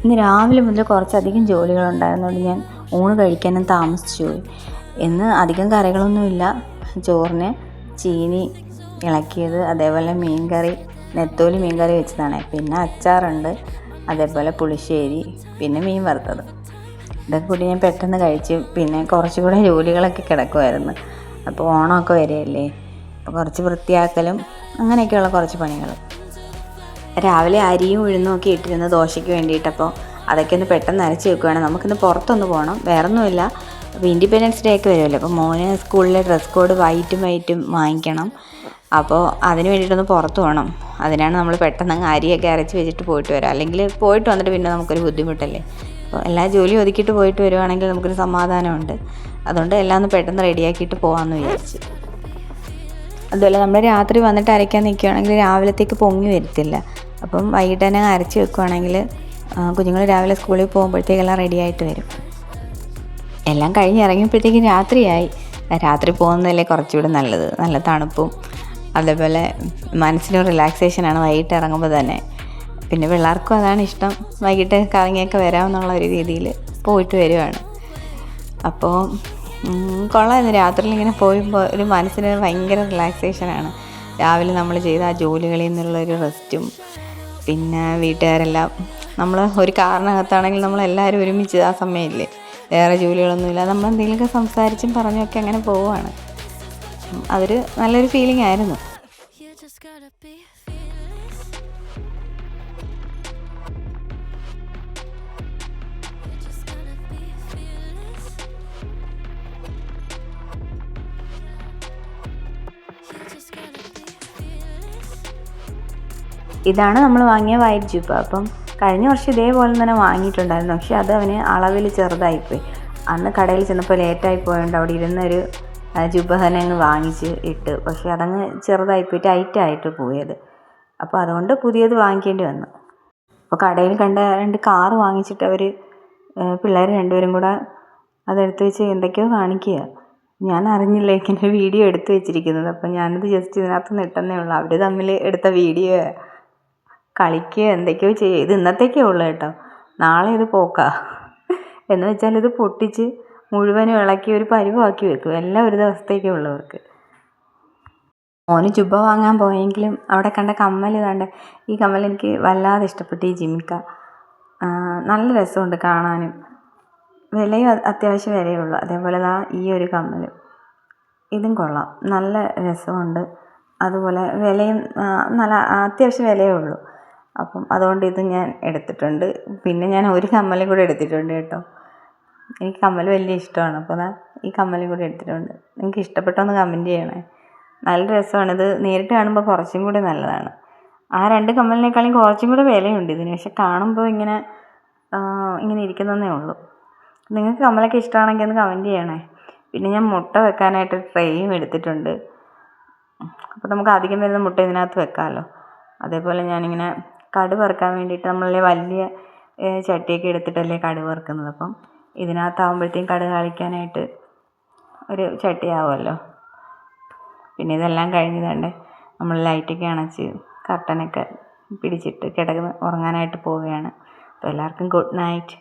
ഇന്ന് രാവിലെ മുതൽ കുറച്ചധികം ജോലികളുണ്ടായിരുന്നുകൊണ്ട് ഞാൻ ഊണ് കഴിക്കാനും താമസിച്ചു പോയി. ഇന്ന് അധികം കറികളൊന്നുമില്ല. ചോറിന് ചീനി ഇളക്കിയത്, അതേപോലെ മീൻകറി, നെത്തോലി മീൻകറി വെച്ചതാണ്. പിന്നെ അച്ചാറുണ്ട്, അതേപോലെ പുളിശ്ശേരി, പിന്നെ മീൻ വറുത്തത്. ഇതൊക്കെ കൂടി ഞാൻ പെട്ടെന്ന് കഴിച്ചു. പിന്നെ കുറച്ചുകൂടെ ജോലികളൊക്കെ കിടക്കുമായിരുന്നു. അപ്പോൾ ഓണമൊക്കെ വരികയല്ലേ, അപ്പോൾ കുറച്ച് വൃത്തിയാക്കലും അങ്ങനെയൊക്കെയുള്ള കുറച്ച് പണികൾ. രാവിലെ അരിയും ഉഴുന്നും ഒക്കെ ഇട്ടിരുന്ന ദോശയ്ക്ക് വേണ്ടിയിട്ടപ്പോൾ അതൊക്കെ ഒന്ന് പെട്ടെന്ന് അരച്ച് വെക്കുകയാണ്. നമുക്കിന്ന് പുറത്തൊന്ന് പോകണം, വേറൊന്നുമില്ല. അപ്പോൾ ഇൻഡിപെൻഡൻസ് ഡേ ഒക്കെ വരുമല്ലോ, അപ്പോൾ മോന് സ്കൂളിലെ ഡ്രസ് കോഡ് വൈറ്റും വാങ്ങിക്കണം. അപ്പോൾ അതിന് വേണ്ടിയിട്ടൊന്ന് പുറത്ത് പോകണം. അതിനാണ് നമ്മൾ പെട്ടെന്ന് അങ്ങ് അരിയൊക്കെ അരച്ച് വെച്ചിട്ട് പോയിട്ട് വരാം. അല്ലെങ്കിൽ പോയിട്ട് വന്നിട്ട് പിന്നെ നമുക്കൊരു ബുദ്ധിമുട്ടല്ലേ. അപ്പോൾ എല്ലാ ജോലിയും ഒതുക്കിയിട്ട് പോയിട്ട് വരുവാണെങ്കിൽ നമുക്കൊരു സമാധാനമുണ്ട്. അതുകൊണ്ട് എല്ലാം ഒന്ന് പെട്ടെന്ന് റെഡിയാക്കിയിട്ട് പോകാമെന്ന് വിചാരിച്ചു. അതുപോലെ നമ്മൾ രാത്രി വന്നിട്ട് അരയ്ക്കാൻ നിൽക്കുകയാണെങ്കിൽ രാവിലത്തേക്ക് പൊങ്ങി വരത്തില്ല. അപ്പം വൈകിട്ട് തന്നെ അരച്ച് വെക്കുകയാണെങ്കിൽ കുഞ്ഞുങ്ങൾ രാവിലെ സ്കൂളിൽ പോകുമ്പോഴത്തേക്കെല്ലാം റെഡിയായിട്ട് വരും. എല്ലാം കഴിഞ്ഞ് ഇറങ്ങിയപ്പോഴത്തേക്കും രാത്രിയായി. രാത്രി പോകുന്നതല്ലേ കുറച്ചുകൂടി നല്ലത്. നല്ല തണുപ്പും അതേപോലെ മനസ്സിനും റിലാക്സേഷനാണ് വൈകിട്ട് ഇറങ്ങുമ്പോൾ തന്നെ. പിന്നെ പിള്ളേർക്കും അതാണ് ഇഷ്ടം, വൈകിട്ട് കറങ്ങിയൊക്കെ വരാമെന്നുള്ള ഒരു രീതിയിൽ പോയിട്ട് വരുവാണ്. അപ്പോൾ കൊള്ളായിരുന്നു. രാത്രിയിൽ ഇങ്ങനെ പോയുമ്പോൾ ഒരു മനസ്സിന് ഭയങ്കര റിലാക്സേഷനാണ്. രാവിലെ നമ്മൾ ചെയ്ത ആ ജോലികളിൽ നിന്നുള്ളൊരു റെസ്റ്റും, പിന്നെ വീട്ടുകാരെല്ലാം നമ്മൾ ഒരു കാറിനകത്താണെങ്കിൽ നമ്മളെല്ലാവരും ഒരുമിച്ച് ആ സമയമില്ലേ, വേറെ ജോലികളൊന്നുമില്ല, നമ്മൾ എന്തെങ്കിലുമൊക്കെ സംസാരിച്ചും പറഞ്ഞൊക്കെ അങ്ങനെ പോവുകയാണ്. അതൊരു നല്ലൊരു ഫീലിംഗ് ആയിരുന്നു. ഇതാണ് നമ്മൾ വാങ്ങിയ വൈറ്റ് ജുബ്ബ. അപ്പം കഴിഞ്ഞ വർഷം ഇതേപോലെ തന്നെ വാങ്ങിയിട്ടുണ്ടായിരുന്നു. പക്ഷെ അത് അവന് അളവിൽ ചെറുതായിപ്പോയി. അന്ന് കടയിൽ ചെന്നപ്പോൾ ലേറ്റായി പോയതുകൊണ്ട് അവിടെ ഇരുന്നൊരു ജുബ്ബ തന്നെ അങ്ങ് വാങ്ങിച്ച് ഇട്ട്. പക്ഷേ അതങ്ങ് ചെറുതായിപ്പോയി, ടൈറ്റായിട്ട് പോയത്. അപ്പോൾ അതുകൊണ്ട് പുതിയത് വാങ്ങിക്കേണ്ടി വന്നു. അപ്പോൾ കടയിൽ കണ്ട 2 കാറ് വാങ്ങിച്ചിട്ട് അവർ പിള്ളേർ രണ്ടുപേരും കൂടെ അതെടുത്ത് വെച്ച് എന്തൊക്കെയോ കാണിക്കുക. ഞാൻ അറിഞ്ഞില്ല ഇങ്ങനെ വീഡിയോ എടുത്ത് വെച്ചിരിക്കുന്നത്. അപ്പം ഞാനത് ജസ്റ്റ് ഇതിനകത്ത് ഇട്ടെന്നേ ഉള്ളൂ. അവർ തമ്മിൽ എടുത്ത വീഡിയോ കളിക്കുക എന്തൊക്കെയോ ചെയ്യുക. ഇത് ഇന്നത്തേക്കേ ഉള്ളൂ കേട്ടോ, നാളെ ഇത് പോക്കാ. എന്ന് വെച്ചാൽ ഇത് പൊട്ടിച്ച് മുഴുവനും ഇളക്കി ഒരു പരുവാക്കി വെക്കും. എല്ലാം ഒരു ദിവസത്തേക്കേ ഉള്ളവർക്ക്. മോന് ജുബ്ബ വാങ്ങാൻ പോയെങ്കിലും അവിടെ കണ്ട കമ്മൽ കണ്ട്, ഈ കമ്മൽ എനിക്ക് വല്ലാതെ ഇഷ്ടപ്പെട്ടു. ഈ ജിമിക്ക നല്ല രസമുണ്ട് കാണാനും, വിലയും അത്യാവശ്യം വിലയുള്ളൂ. അതേപോലെ ഈ ഒരു കമ്മൽ, ഇതും കൊള്ളാം, നല്ല രസമുണ്ട്. അതുപോലെ വിലയും നല്ല അത്യാവശ്യം വിലയേ ഉള്ളൂ. അപ്പം അതുകൊണ്ട് ഇത് ഞാൻ എടുത്തിട്ടുണ്ട്. പിന്നെ ഞാൻ ഒരു കമ്മലും കൂടെ എടുത്തിട്ടുണ്ട് കേട്ടോ. എനിക്ക് കമ്മൽ വലിയ ഇഷ്ടമാണ്. അപ്പോൾ ഈ കമ്മലും കൂടെ എടുത്തിട്ടുണ്ട്. നിങ്ങൾക്ക് ഇഷ്ടപ്പെട്ടോന്ന് കമൻറ്റ് ചെയ്യണേ. നല്ല രസമാണ്. ഇത് നേരിട്ട് കാണുമ്പോൾ കുറച്ചും കൂടി നല്ലതാണ്. ആ 2 കമ്മലിനേക്കാളും കുറച്ചും കൂടെ വിലയുണ്ട് ഇതിന്. പക്ഷെ കാണുമ്പോൾ ഇങ്ങനെ ഇരിക്കുന്നതേ ഉള്ളൂ. നിങ്ങൾക്ക് കമ്മലൊക്കെ ഇഷ്ടമാണെങ്കിൽ ഒന്ന് കമൻറ്റ് ചെയ്യണേ. പിന്നെ ഞാൻ മുട്ട വെക്കാനായിട്ട് ട്രേയും എടുത്തിട്ടുണ്ട്. അപ്പോൾ നമുക്ക് അധികം വരുന്ന മുട്ട ഇതിനകത്ത് വെക്കാമല്ലോ. അതേപോലെ ഞാനിങ്ങനെ കടുക് വറുക്കാൻ വേണ്ടിയിട്ട് നമ്മളെ വലിയ ചട്ടിയൊക്കെ എടുത്തിട്ടല്ലേ കടുക് വറുക്കുന്നത്. അപ്പം ഇതിനകത്താകുമ്പോഴത്തേക്കും കടുക് താളിക്കാനായിട്ട് ഒരു ചട്ടിയാവുമല്ലോ. പിന്നെ ഇതെല്ലാം കഴിഞ്ഞ് തന്നെ നമ്മൾ ലൈറ്റൊക്കെ അണച്ച് കർട്ടനൊക്കെ പിടിച്ചിട്ട് കിടന്ന് ഉറങ്ങാനായിട്ട് പോവുകയാണ്. അപ്പോൾ എല്ലാവർക്കും ഗുഡ് നൈറ്റ്.